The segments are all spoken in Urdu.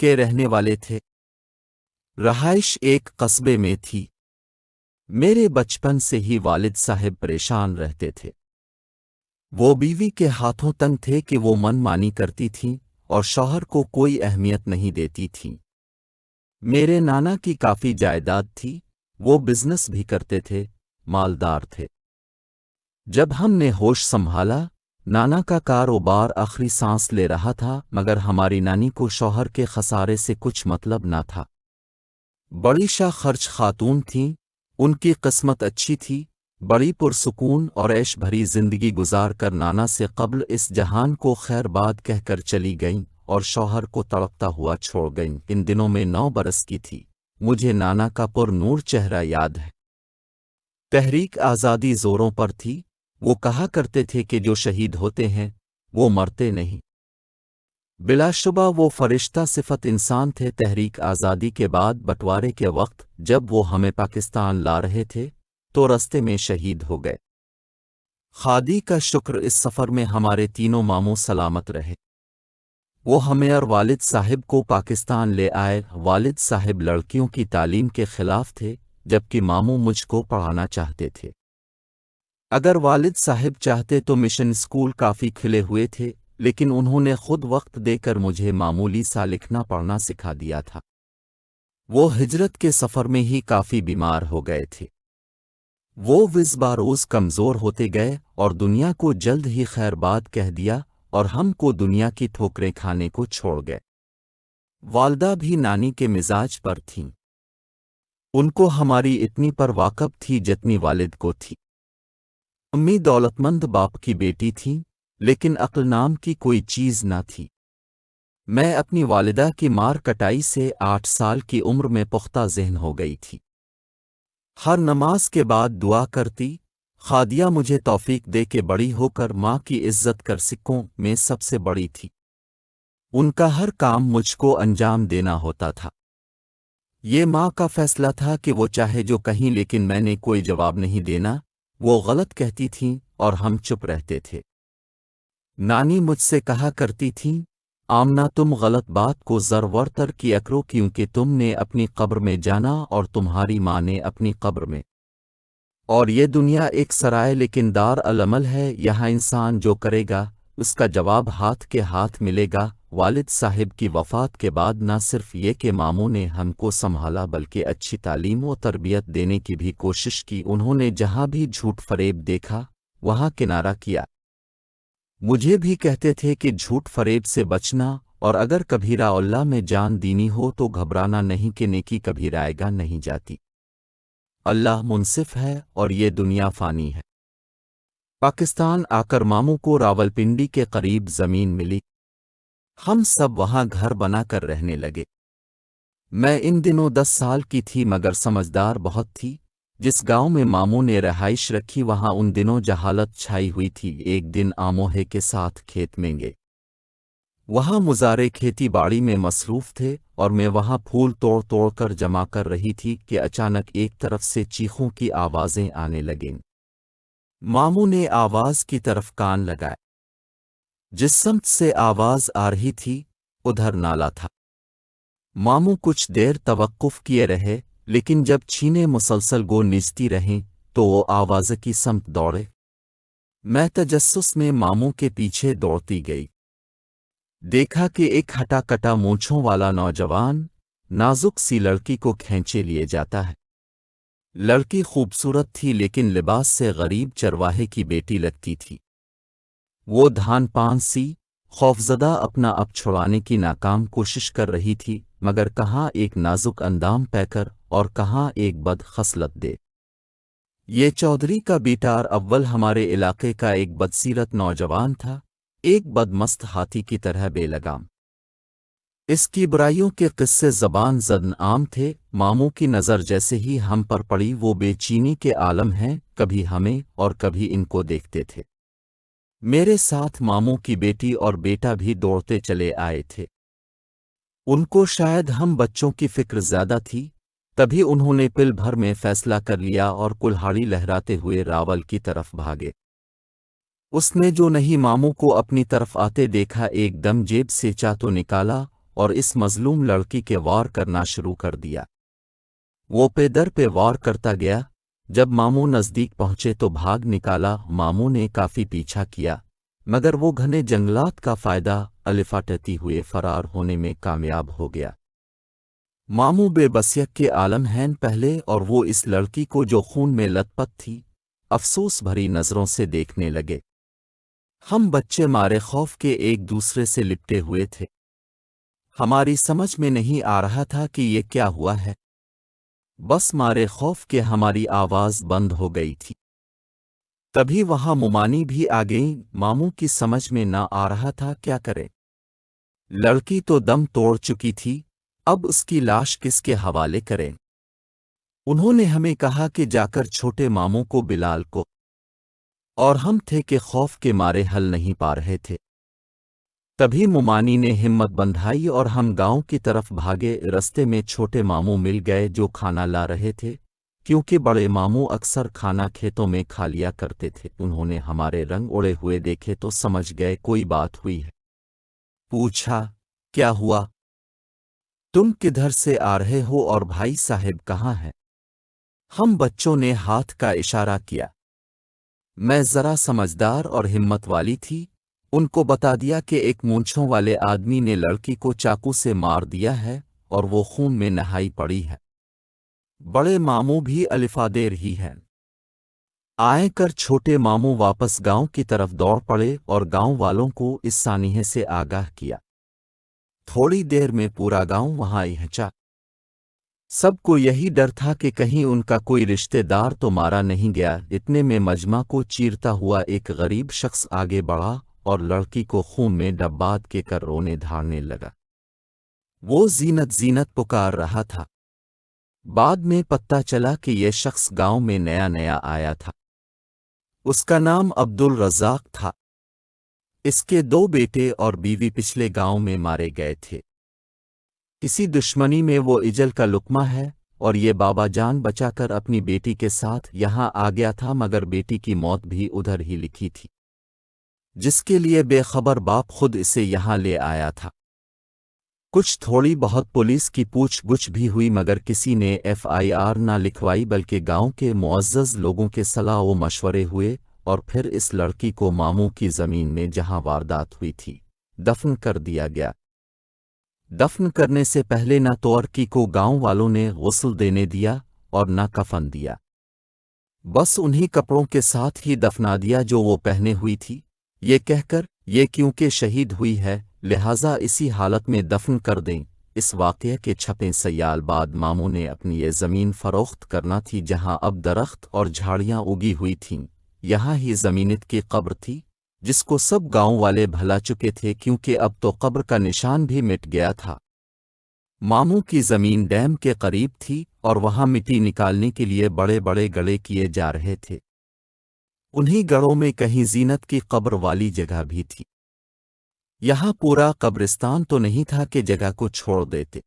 کے رہنے والے تھے۔ رہائش ایک قصبے میں تھی۔ میرے بچپن سے ہی والد صاحب پریشان رہتے تھے۔ وہ بیوی کے ہاتھوں تنگ تھے کہ وہ من مانی کرتی تھیں اور شوہر کو کوئی اہمیت نہیں دیتی تھیں۔ میرے نانا کی کافی جائیداد تھی، وہ بزنس بھی کرتے تھے، مالدار تھے۔ جب ہم نے ہوش سنبھالا، نانا کا کاروبار آخری سانس لے رہا تھا، مگر ہماری نانی کو شوہر کے خسارے سے کچھ مطلب نہ تھا۔ بڑی شاہ خرچ خاتون تھیں، ان کی قسمت اچھی تھی، بڑی پرسکون اور عیش بھری زندگی گزار کر نانا سے قبل اس جہان کو خیر باد کہہ کر چلی گئیں اور شوہر کو تڑپتا ہوا چھوڑ گئیں۔ ان دنوں میں 9 برس کی تھی۔ مجھے نانا کا پر نور چہرہ یاد ہے۔ تحریک آزادی زوروں پر تھی۔ وہ کہا کرتے تھے کہ جو شہید ہوتے ہیں وہ مرتے نہیں۔ بلا شبہ وہ فرشتہ صفت انسان تھے۔ تحریک آزادی کے بعد بٹوارے کے وقت جب وہ ہمیں پاکستان لا رہے تھے تو رستے میں شہید ہو گئے۔ خادی کا شکر اس سفر میں ہمارے تینوں ماموں سلامت رہے۔ وہ ہمیں اور والد صاحب کو پاکستان لے آئے۔ والد صاحب لڑکیوں کی تعلیم کے خلاف تھے، جبکہ ماموں مجھ کو پڑھانا چاہتے تھے۔ اگر والد صاحب چاہتے تو مشن اسکول کافی کھلے ہوئے تھے، لیکن انہوں نے خود وقت دے کر مجھے معمولی سا لکھنا پڑھنا سکھا دیا تھا۔ وہ ہجرت کے سفر میں ہی کافی بیمار ہو گئے تھے۔ وہ روز بروز کمزور ہوتے گئے اور دنیا کو جلد ہی خیر باد کہہ دیا اور ہم کو دنیا کی ٹھوکریں کھانے کو چھوڑ گئے۔ والدہ بھی نانی کے مزاج پر تھیں۔ ان کو ہماری اتنی پر واقف تھی جتنی والد کو تھی۔ امی دولت مند باپ کی بیٹی تھیں، لیکن عقل نام کی کوئی چیز نہ تھی۔ میں اپنی والدہ کی مار کٹائی سے 8 سال کی عمر میں پختہ ذہن ہو گئی تھی۔ ہر نماز کے بعد دعا کرتی، خادیہ مجھے توفیق دے کے بڑی ہو کر ماں کی عزت کر سکوں۔ میں سب سے بڑی تھی۔ ان کا ہر کام مجھ کو انجام دینا ہوتا تھا۔ یہ ماں کا فیصلہ تھا کہ وہ چاہے جو کہیں، لیکن میں نے کوئی جواب نہیں دینا۔ وہ غلط کہتی تھیں اور ہم چپ رہتے تھے۔ نانی مجھ سے کہا کرتی تھیں، آمنہ تم غلط بات کو ضرور تر کیا کرو، کیونکہ تم نے اپنی قبر میں جانا اور تمہاری ماں نے اپنی قبر میں۔ اور یہ دنیا ایک سرائے لیکن دار العمل ہے، یہاں انسان جو کرے گا اس کا جواب ہاتھ کے ہاتھ ملے گا۔ والد صاحب کی وفات کے بعد نہ صرف یہ کہ ماموں نے ہم کو سنبھالا بلکہ اچھی تعلیم و تربیت دینے کی بھی کوشش کی۔ انہوں نے جہاں بھی جھوٹ فریب دیکھا وہاں کنارہ کیا۔ مجھے بھی کہتے تھے کہ جھوٹ فریب سے بچنا، اور اگر کبیرہ اللہ میں جان دینی ہو تو گھبرانا نہیں کہ نیکی کبھی رائے گا نہیں جاتی۔ اللہ منصف ہے اور یہ دنیا فانی ہے۔ پاکستان آ کر ماموں کو راولپنڈی کے قریب زمین ملی۔ ہم سب وہاں گھر بنا کر رہنے لگے۔ میں ان دنوں 10 سال کی تھی مگر سمجھدار بہت تھی۔ جس گاؤں میں ماموں نے رہائش رکھی وہاں ان دنوں جہالت چھائی ہوئی تھی۔ ایک دن آموہے کے ساتھ کھیت میں گئے۔ وہاں مزارے کھیتی باڑی میں مصروف تھے اور میں وہاں پھول توڑ توڑ کر جمع کر رہی تھی کہ اچانک ایک طرف سے چیخوں کی آوازیں آنے لگیں۔ ماموں نے آواز کی طرف کان لگائے۔ جس سمت سے آواز آ رہی تھی ادھر نالا تھا۔ ماموں کچھ دیر توقف کیے رہے، لیکن جب چھینیں مسلسل گو نچتی رہیں تو وہ آواز کی سمت دوڑے۔ میں تجسس میں ماموں کے پیچھے دوڑتی گئی۔ دیکھا کہ ایک ہٹا کٹا مونچھوں والا نوجوان نازک سی لڑکی کو کھینچے لیے جاتا ہے۔ لڑکی خوبصورت تھی لیکن لباس سے غریب چرواہے کی بیٹی لگتی تھی۔ وہ دھان پان سی خوفزدہ اپنا اب چھڑانے کی ناکام کوشش کر رہی تھی، مگر کہاں ایک نازک اندام پے کر اور کہاں ایک بد خصلت دے۔ یہ چودھری کا بیٹار اول ہمارے علاقے کا ایک بدسیرت نوجوان تھا، ایک بدمست ہاتھی کی طرح بے لگام۔ اس کی برائیوں کے قصے زبان زدن عام تھے۔ ماموں کی نظر جیسے ہی ہم پر پڑی وہ بے چینی کے عالم ہیں، کبھی ہمیں اور کبھی ان کو دیکھتے تھے۔ میرے ساتھ ماموں کی بیٹی اور بیٹا بھی دوڑتے چلے آئے تھے۔ ان کو شاید ہم بچوں کی فکر زیادہ تھی، تبھی انہوں نے پل بھر میں فیصلہ کر لیا اور کلہاڑی لہراتے ہوئے راول کی طرف بھاگے۔ اس نے جو نہیں ماموں کو اپنی طرف آتے دیکھا ایک دم جیب سے چاقو نکالا اور اس مظلوم لڑکی کے وار کرنا شروع کر دیا۔ وہ در پہ وار کرتا گیا۔ جب ماموں نزدیک پہنچے تو بھاگ نکالا۔ ماموں نے کافی پیچھا کیا مگر وہ گھنے جنگلات کا فائدہ الفاٹتی ہوئے فرار ہونے میں کامیاب ہو گیا۔ ماموں بے بسیت کے عالم ہیں پہلے اور وہ اس لڑکی کو جو خون میں لت پت تھی افسوس بھری نظروں سے دیکھنے لگے۔ ہم بچے مارے خوف کے ایک دوسرے سے لپٹے ہوئے تھے۔ ہماری سمجھ میں نہیں آ رہا تھا کہ یہ کیا ہوا ہے، بس مارے خوف کے ہماری آواز بند ہو گئی تھی۔ تبھی وہاں ممانی بھی آ گئیں۔ ماموں کی سمجھ میں نہ آ رہا تھا کیا کرے۔ لڑکی تو دم توڑ چکی تھی، اب اس کی لاش کس کے حوالے کریں؟ انہوں نے ہمیں کہا کہ جا کر چھوٹے ماموں کو بلال کو، اور ہم تھے کہ خوف کے مارے حل نہیں پا رہے تھے۔ تبھی ممانی نے ہمت بندھائی اور ہم گاؤں کی طرف بھاگے۔ رستے میں چھوٹے ماموں مل گئے جو کھانا لا رہے تھے، کیونکہ بڑے ماموں اکثر کھانا کھیتوں میں کھا لیا کرتے تھے۔ انہوں نے ہمارے رنگ اڑے ہوئے دیکھے تو سمجھ گئے کوئی بات ہوئی ہے۔ پوچھا کیا ہوا؟ تم کدھر سے آ رہے ہو اور بھائی صاحب کہاں ہیں؟ ہم بچوں نے ہاتھ کا اشارہ کیا۔ میں ذرا سمجھدار اور ہمت والی تھی، ان کو بتا دیا کہ ایک مونچھوں والے آدمی نے لڑکی کو چاقو سے مار دیا ہے اور وہ خون میں نہائی پڑی ہے۔ بڑے ماموں بھی الفادے رہی ہیں۔ آئے کر چھوٹے ماموں واپس گاؤں کی طرف دوڑ پڑے اور گاؤں والوں کو اس سانحے سے آگاہ کیا۔ تھوڑی دیر میں پورا گاؤں وہاں پہنچا۔ سب کو یہی ڈر تھا کہ کہیں ان کا کوئی رشتہ دار تو مارا نہیں گیا۔ اتنے میں مجمع کو چیرتا ہوا ایک غریب شخص آگے بڑھا اور لڑکی کو خون میں ڈباد کے کر رونے دھاڑنے لگا۔ وہ زینت زینت پکار رہا تھا۔ بعد میں پتہ چلا کہ یہ شخص گاؤں میں نیا نیا آیا تھا۔ اس کا نام عبدالرزاق تھا۔ اس کے 2 بیٹے اور بیوی پچھلے گاؤں میں مارے گئے تھے۔ کسی دشمنی میں وہ اجل کا لقمہ ہے اور یہ بابا جان بچا کر اپنی بیٹی کے ساتھ یہاں آ گیا تھا مگر بیٹی کی موت بھی ادھر ہی لکھی تھی، جس کے لیے بے خبر باپ خود اسے یہاں لے آیا تھا۔ کچھ تھوڑی بہت پولیس کی پوچھ گچھ بھی ہوئی مگر کسی نے FIR نہ لکھوائی، بلکہ گاؤں کے معزز لوگوں کے صلاح و مشورے ہوئے اور پھر اس لڑکی کو ماموں کی زمین میں جہاں واردات ہوئی تھی دفن کر دیا گیا۔ دفن کرنے سے پہلے نہ تو لڑکی کو گاؤں والوں نے غسل دینے دیا اور نہ کفن دیا، بس انہی کپڑوں کے ساتھ ہی دفنا دیا جو وہ پہنے ہوئی تھی، یہ کہہ کر یہ کیونکہ شہید ہوئی ہے لہٰذا اسی حالت میں دفن کر دیں۔ اس واقعے کے 6 سال بعد ماموں نے اپنی یہ زمین فروخت کرنا تھی جہاں اب درخت اور جھاڑیاں اگی ہوئی تھیں۔ یہاں ہی زمینت کی قبر تھی جس کو سب گاؤں والے بھلا چکے تھے کیونکہ اب تو قبر کا نشان بھی مٹ گیا تھا۔ ماموں کی زمین ڈیم کے قریب تھی اور وہاں مٹی نکالنے کے لیے بڑے بڑے گڑھے کیے جا رہے تھے۔ انہی گڑھوں میں کہیں زینت کی قبر والی جگہ بھی تھی۔ یہاں پورا قبرستان تو نہیں تھا کہ جگہ کو چھوڑ دیتے،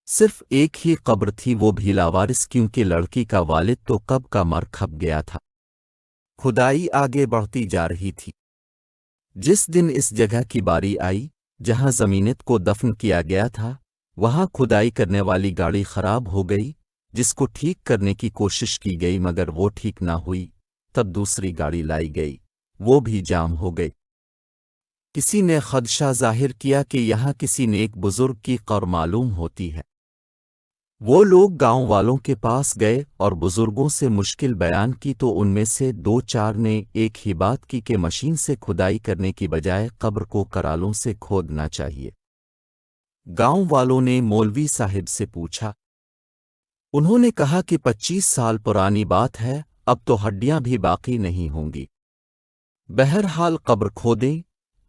صرف ایک ہی قبر تھی، وہ بھی لاوارث کیونکہ لڑکی کا والد تو کب کا مر کھپ گیا تھا۔ کھدائی آگے بڑھتی جا رہی تھی۔ جس دن اس جگہ کی باری آئی جہاں زمینت کو دفن کیا گیا تھا، وہاں کھدائی کرنے والی گاڑی خراب ہو گئی، جس کو ٹھیک کرنے کی کوشش کی گئی مگر وہ ٹھیک نہ ہوئی۔ تب دوسری گاڑی لائی گئی، وہ بھی جام ہو گئی۔ کسی نے خدشہ ظاہر کیا کہ یہاں کسی نیک بزرگ کی قبر معلوم ہوتی ہے۔ وہ لوگ گاؤں والوں کے پاس گئے اور بزرگوں سے مشکل بیان کی تو ان میں سے 2-4 نے ایک ہی بات کی کہ مشین سے کھدائی کرنے کی بجائے قبر کو کرالوں سے کھودنا چاہیے۔ گاؤں والوں نے مولوی صاحب سے پوچھا۔ انہوں نے کہا کہ 25 سال پرانی بات ہے، اب تو ہڈیاں بھی باقی نہیں ہوں گی۔ بہرحال قبر کھودیں،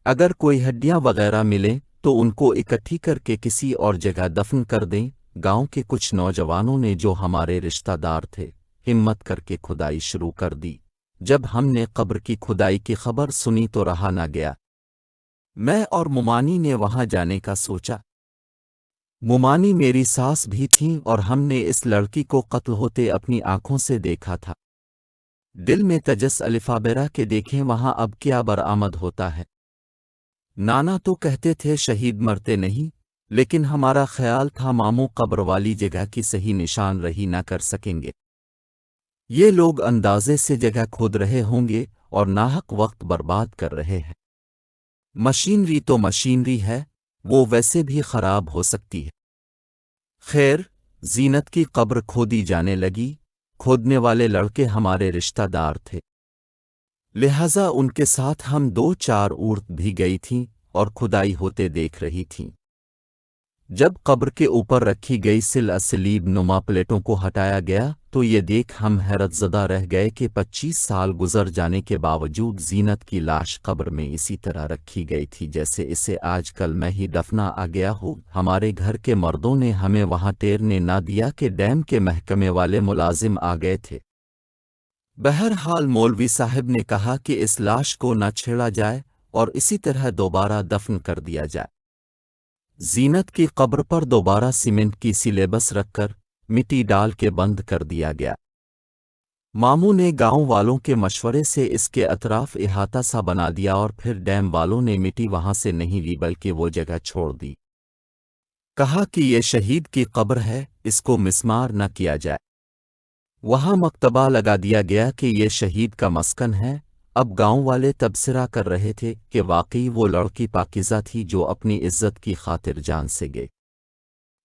اگر کوئی ہڈیاں وغیرہ ملیں تو ان کو اکٹھی کر کے کسی اور جگہ دفن کر دیں۔ گاؤں کے کچھ نوجوانوں نے جو ہمارے رشتہ دار تھے ہمت کر کے کھدائی شروع کر دی۔ جب ہم نے قبر کی کھدائی کی خبر سنی تو رہا نہ گیا، میں اور ممانی نے وہاں جانے کا سوچا۔ ممانی میری ساس بھی تھیں اور ہم نے اس لڑکی کو قتل ہوتے اپنی آنکھوں سے دیکھا تھا۔ دل میں تجس الفابرہ کے دیکھیں وہاں اب کیا برآمد ہوتا ہے۔ نانا تو کہتے تھے شہید مرتے نہیں، لیکن ہمارا خیال تھا ماموں قبر والی جگہ کی صحیح نشان رہی نہ کر سکیں گے۔ یہ لوگ اندازے سے جگہ کھود رہے ہوں گے اور ناحق وقت برباد کر رہے ہیں۔ مشینری تو مشینری ہے، وہ ویسے بھی خراب ہو سکتی ہے۔ خیر، زینت کی قبر کھودی جانے لگی۔ کھودنے والے لڑکے ہمارے رشتہ دار تھے، لہذا ان کے ساتھ ہم 2-4 عورت بھی گئی تھیں اور کھدائی ہوتے دیکھ رہی تھیں۔ جب قبر کے اوپر رکھی گئی سلیب نما پلیٹوں کو ہٹایا گیا تو یہ دیکھ ہم حیرت زدہ رہ گئے کہ 25 سال گزر جانے کے باوجود زینت کی لاش قبر میں اسی طرح رکھی گئی تھی جیسے اسے آج کل میں ہی دفنا آ گیا ہو۔ ہمارے گھر کے مردوں نے ہمیں وہاں ٹیرنے نہ دیا کہ ڈیم کے محکمے والے ملازم آ گئے تھے۔ بہرحال مولوی صاحب نے کہا کہ اس لاش کو نہ چھیڑا جائے اور اسی طرح دوبارہ دفن کر دیا جائے۔ زینت کی قبر پر دوبارہ سیمنٹ کی سلیبس رکھ کر مٹی ڈال کے بند کر دیا گیا۔ ماموں نے گاؤں والوں کے مشورے سے اس کے اطراف احاطہ سا بنا دیا اور پھر ڈیم والوں نے مٹی وہاں سے نہیں لی بلکہ وہ جگہ چھوڑ دی۔ کہا کہ یہ شہید کی قبر ہے، اس کو مسمار نہ کیا جائے۔ وہاں مکتبہ لگا دیا گیا کہ یہ شہید کا مسکن ہے۔ اب گاؤں والے تبصرہ کر رہے تھے کہ واقعی وہ لڑکی پاکیزہ تھی جو اپنی عزت کی خاطر جان سے گئی۔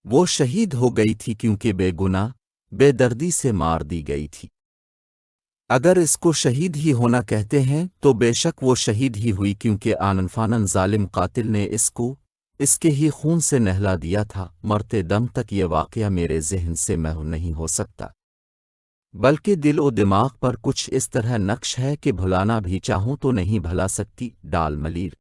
وہ شہید ہو گئی تھی کیونکہ بے گناہ بے دردی سے مار دی گئی تھی۔ اگر اس کو شہید ہی ہونا کہتے ہیں تو بے شک وہ شہید ہی ہوئی کیونکہ آنن فانن ظالم قاتل نے اس کو اس کے ہی خون سے نہلا دیا تھا۔ مرتے دم تک یہ واقعہ میرے ذہن سے محو نہیں ہو سکتا، بلکہ دل و دماغ پر کچھ اس طرح نقش ہے کہ بھلانا بھی چاہوں تو نہیں بھلا سکتی۔ ڈال ملیر